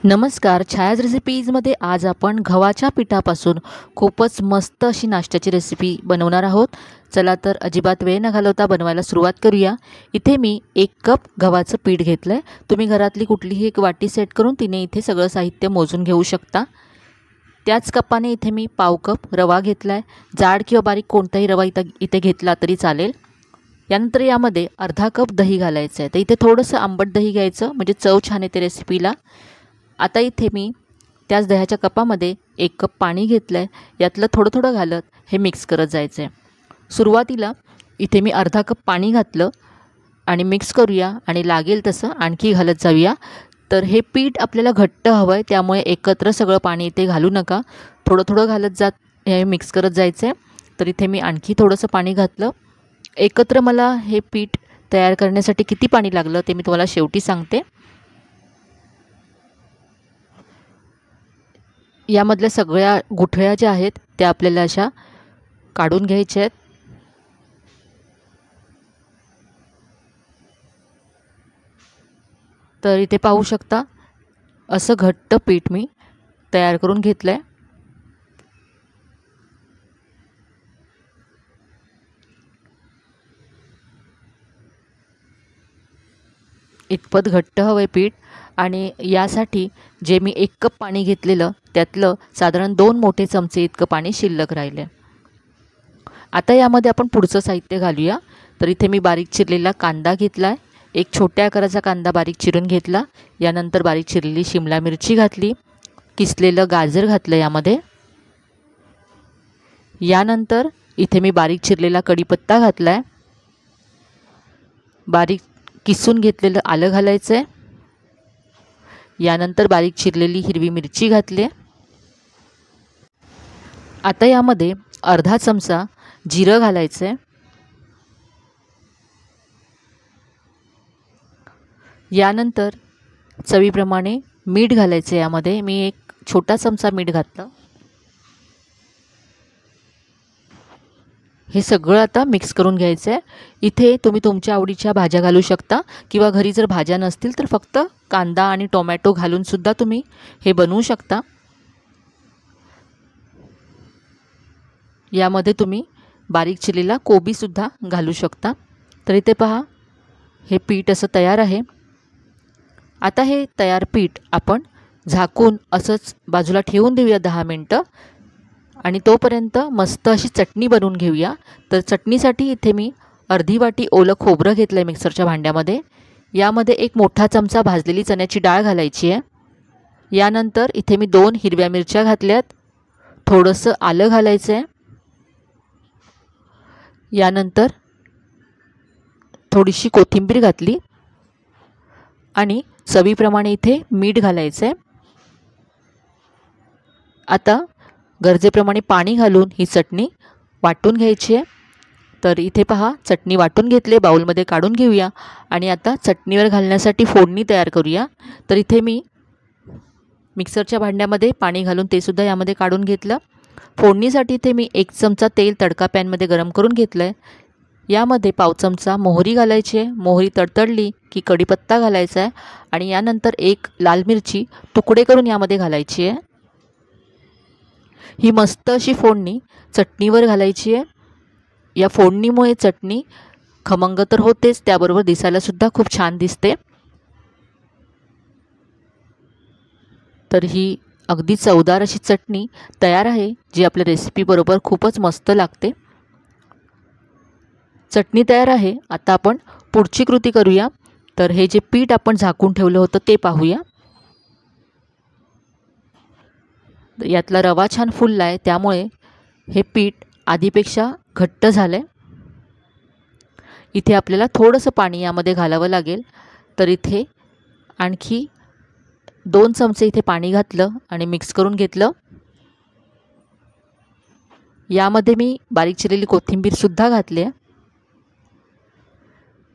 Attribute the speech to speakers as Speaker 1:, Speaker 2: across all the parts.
Speaker 1: नमस्कार, छायाज रेसिपीजमध्ये आज आपण गव्हाच्या पिठापासून खूपच मस्त अशी नाश्त्याची रेसिपी बनवणार आहोत। चला तर अजिबात वेळ न घालवता बनवायला सुरुवात करूया। इथे मी 1 कप गव्हाचं पीठ घेतलंय। तुम्ही घरातली कुठलीही एक वाटी सेट करून तिने इथे सगळं साहित्य मोजून घेऊ शकता। त्याच कपाने इथे मी पाव कप रवा घेतलाय। जाड किंवा बारीक कोणताही रवा इथे घेतला तरी चालेल। यानंतर यामध्ये अर्धा कप दही घालायचं आहे। तर इथे थोडंसं आंबट दही घ्यायचं म्हणजे चव छान येते रेसिपीला। आता इथे मी त्याच दह्याच्या कपामध्ये 1 कप पाणी घेतलं आहे। यातलं थोडं थोडं घालत हे मिक्स करत जायचं आहे। सुरुवातीला इथे मी अर्धा कप पाणी घातलं आणि मिक्स करूया आणि लागेल तसं आणखी घालत जाऊया। तर हे पीठ आपल्याला घट्ट हवं आहे, त्यामुळे एकत्र सगळं पाणी इथे घालू नका, थोडं थोडं घालत जात हे मिक्स करत जायचं आहे। तर इथे मी आणखी थोडंसं पाणी घातलं। एकत्र मला हे पीठ तयार करण्यासाठी किती पाणी लागलं ते मी तुम्हाला शेवटी सांगते। यामधल्या सगळ्या गुठळ्या ज्या आहेत त्या आपल्याला अशा काढून घ्यायच्या आहेत। तर इथे पाहू शकता असं घट्ट पीठ मी तयार करून घेतलंय। इतपत घट्ट हवंय पीठ आणि यासाठी जे मी 1 कप पाणी घेतलेलं त्यातलं साधारण 2 मोठे चमचे इतकं पाणी शिल्लक राहिले। आता यामध्ये आपण पुढचं साहित्य घालूया। तर इथे मी बारीक चिरलेला कांदा घेतलाय। एक छोट्या आकाराचा कांदा बारीक चिरून घेतला। यानंतर बारीक चिरलेली शिमला मिरची घातली, किसलेलं गाजर घातलं यामध्ये। यानंतर इथे मी बारीक चिरलेला कढीपत्ता घातलाय, बारीक किसून घेतलेलं आलं घालायचं आहे। यानंतर बारीक चिरलेली हिरवी मिरची घातली। आता यामध्ये अर्धा चमचा जिरं घालायचं आहे। यानंतर चवीप्रमाणे मीठ घालायचं आहे। यामध्ये मी 1 छोटा चमचा मीठ घातलं। हे सगळं आता मिक्स करून घ्यायचं आहे। इथे तुम्ही तुमच्या आवडीच्या भाज्या घालू शकता किंवा घरी जर भाज्या नसतील तर फक्त कांदा आणि टोमॅटो घालून सुद्धा तुम्ही हे बनवू शकता। यामध्ये तुम्ही बारीक चिरलेला कोबी सुद्धा घालू शकता। तर इथे पहा हे पीठ असं तयार आहे। आता हे तयार पीठ आपण झाकून असंच बाजूला ठेवून देऊया 10 मिनिटं आणि तोपर्यंत मस्त अशी चटणी बनवून घेऊया। तर चटणीसाठी इथे मी अर्धी वाटी ओलं खोबरं घेतलं आहे मिक्सरच्या भांड्यामध्ये। यामध्ये 1 मोठा चमचा भाजलेली चण्याची डाळ घालायची आहे। यानंतर इथे मी 2 हिरव्या मिरच्या घातल्यात, थोडंसं आलं घालायचं आहे। यानंतर थोडीशी कोथिंबीर घातली आणि चवीप्रमाणे इथे मीठ घालायचं आहे। आता गरजेप्रमाणे पाणी घालून ही चटणी वाटून घ्यायची आहे। तर इथे पहा चटणी वाटून घेतले, बाउलमध्ये काढून घेऊया आणि आता चटणीवर घालण्यासाठी फोडणी तयार करूया। तर इथे मी मिक्सरच्या भांड्यामध्ये पाणी घालून ते सुद्धा यामध्ये काढून घेतलं। फोडणीसाठी इथे मी 1 चमचा तेल तडका पॅनमध्ये गरम करून घेतलं आहे। यामध्ये पाव चमचा मोहरी घालायची आहे। मोहरी तडतडली की कढीपत्ता घालायचा आहे आणि यानंतर 1 लाल मिरची तुकडे करून यामध्ये घालायची आहे। ही मस्त अशी फोडणी चटणीवर घालायची आहे। या फोडणीमुळे चटणी खमंग तर होतेच, त्याबरोबर दिसायला सुद्धा खूप छान दिसते। तर ही अगदी चवदार अशी चटणी तयार आहे, जी आपल्या रेसिपीबरोबर खूपच मस्त लागते। चटणी तयार आहे। आता आपण पुढची कृती करूया। तर हे जे पीठ आपण झाकून ठेवलं होतं ते पाहूया। यातला रवा छान फुलला आहे, त्यामुळे हे पीठ आधीपेक्षा घट्ट झालं आहे। इथे आपल्याला थोडंसं पाणी यामध्ये घालावं लागेल। तर इथे आणखी 2 चमचे इथे पाणी घातलं आणि मिक्स करून घेतलं। यामध्ये मी बारीक चिरलेली कोथिंबीर सुद्धा घातली आहे।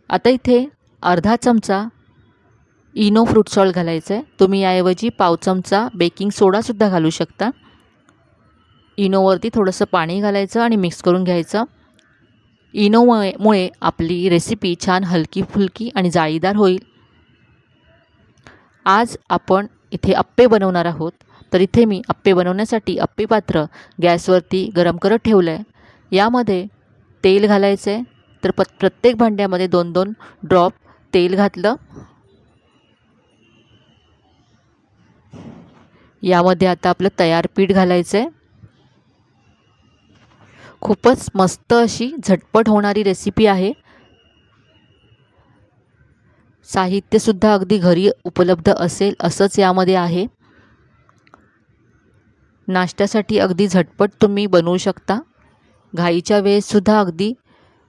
Speaker 1: आता इथे अर्धा चमचा इनो फ्रूट सॉल्ट घालायचं आहे। तुम्ही याऐवजी पाव चमचा बेकिंग सोडासुद्धा घालू शकता। इनोवरती थोडंसं पाणी घालायचं आणि मिक्स करून घ्यायचं। इनोमुळे आपली रेसिपी छान हलकी फुलकी आणि जाळीदार होईल। आज आपण इथे अप्पे बनवणार आहोत. तर इथे मी अप्पे बनवण्यासाठी अप्पे पात्र गॅसवरती गरम करत ठेवलं आहे. यामध्ये तेल घालायचं आहे. तर प्रत्येक भांड्यामध्ये 2-2 ड्रॉप तेल घातलं. यामध्ये आता आपलं तयार पीठ घालायचं आहे. खूपच मस्त अशी झटपट होणारी रेसिपी आहे. साहित्यसुद्धा अगदी घरी उपलब्ध असेल असंच यामध्ये आहे. नाश्त्यासाठी अगदी झटपट तुम्ही बनवू शकता. घाईच्या वेळेससुद्धा अगदी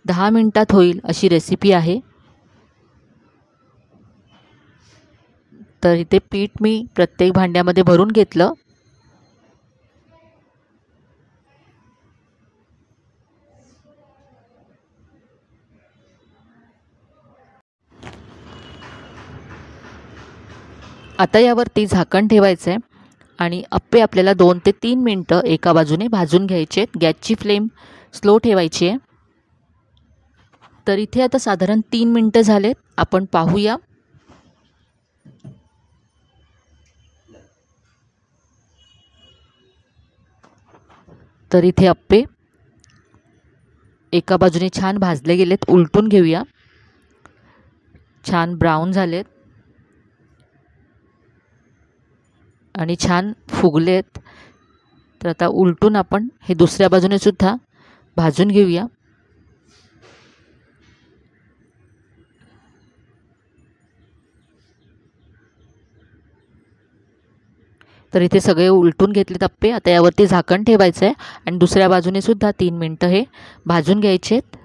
Speaker 1: 10 मिनिटात होईल अशी रेसिपी आहे. तर इथे पीठ मी प्रत्येक भांड्यामध्ये भरून घेतलं. आता यावरती झाकण ठेवायचं आहे आणि अप्पे आपल्याला 2 ते 3 मिनटं एका बाजूने भाजून घ्यायचे आहेत. गॅसची फ्लेम स्लो ठेवायची आहे. तर इथे आता साधारण 3 मिनटं झालेत. आपण पाहूया. तर इथे अप्पे एका बाजूने छान भाजले गेलेत. उलटून घेऊया. छान ब्राऊन झालेत आणि छान फुगलेत. तर आता उलटून आपण हे दुसऱ्या बाजूने सुद्धा भाजून घेऊया. तर इथे सगळे उलटून घेतलेत अप्पे. आता यावरती झाकण ठेवायचं आहे आणि दुसऱ्या बाजूने सुद्धा 3 मिनटं हे भाजून घ्यायचे आहेत.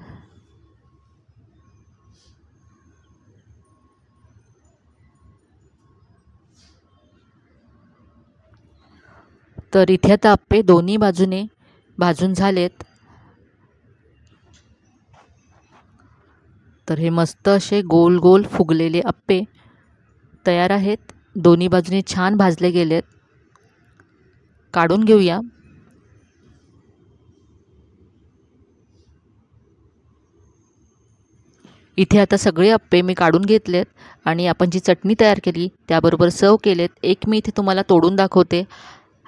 Speaker 1: तर इथे आता अप्पे दोन्ही बाजूने भाजून झालेत. तर हे मस्त असे गोल गोल फुगलेले अप्पे तयार आहेत. दोन्ही बाजूने छान भाजले गेलेत. काढून घेऊया. इथे आता सगळे अप्पे मी काढून घेतलेत आणि आपण जी चटणी तयार केली त्याबरोबर सर्व केलेत. एक मी इथे तुम्हाला तोडून दाखवते.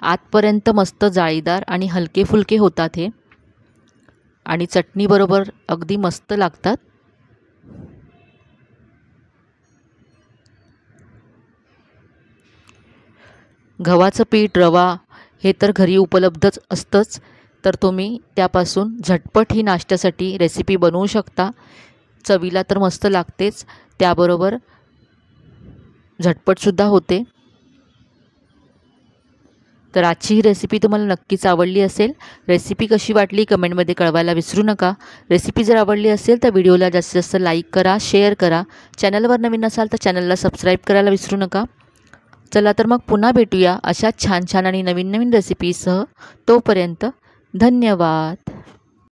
Speaker 1: आतपर्यंत मस्त जाळीदार आणि हलके फुलके होतात हे आणि चटणीबरोबर अगदी मस्त लागतात. गव्हाचं पीठ, रवा हे तर घरी उपलब्धच असतंच. तर तुम्ही त्यापासून झटपट ही नाश्त्यासाठी रेसिपी बनवू शकता. चवीला तर मस्त लागतेच, त्याबरोबर झटपटसुद्धा होते. तर आजची ही रेसिपी तुम्हाला नक्कीच आवडली असेल. रेसिपी कशी वाटली कमेंटमध्ये कळवायला विसरू नका. रेसिपी जर आवडली असेल तर व्हिडिओला जास्तीत जास्त लाईक करा, शेअर करा. चॅनलवर नवीन असाल तर चॅनलला सबस्क्राईब करायला विसरू नका. चला तर मग पुन्हा भेटूया अशा छान छान आणि नवीन नवीन रेसिपीसह. तोपर्यंत धन्यवाद.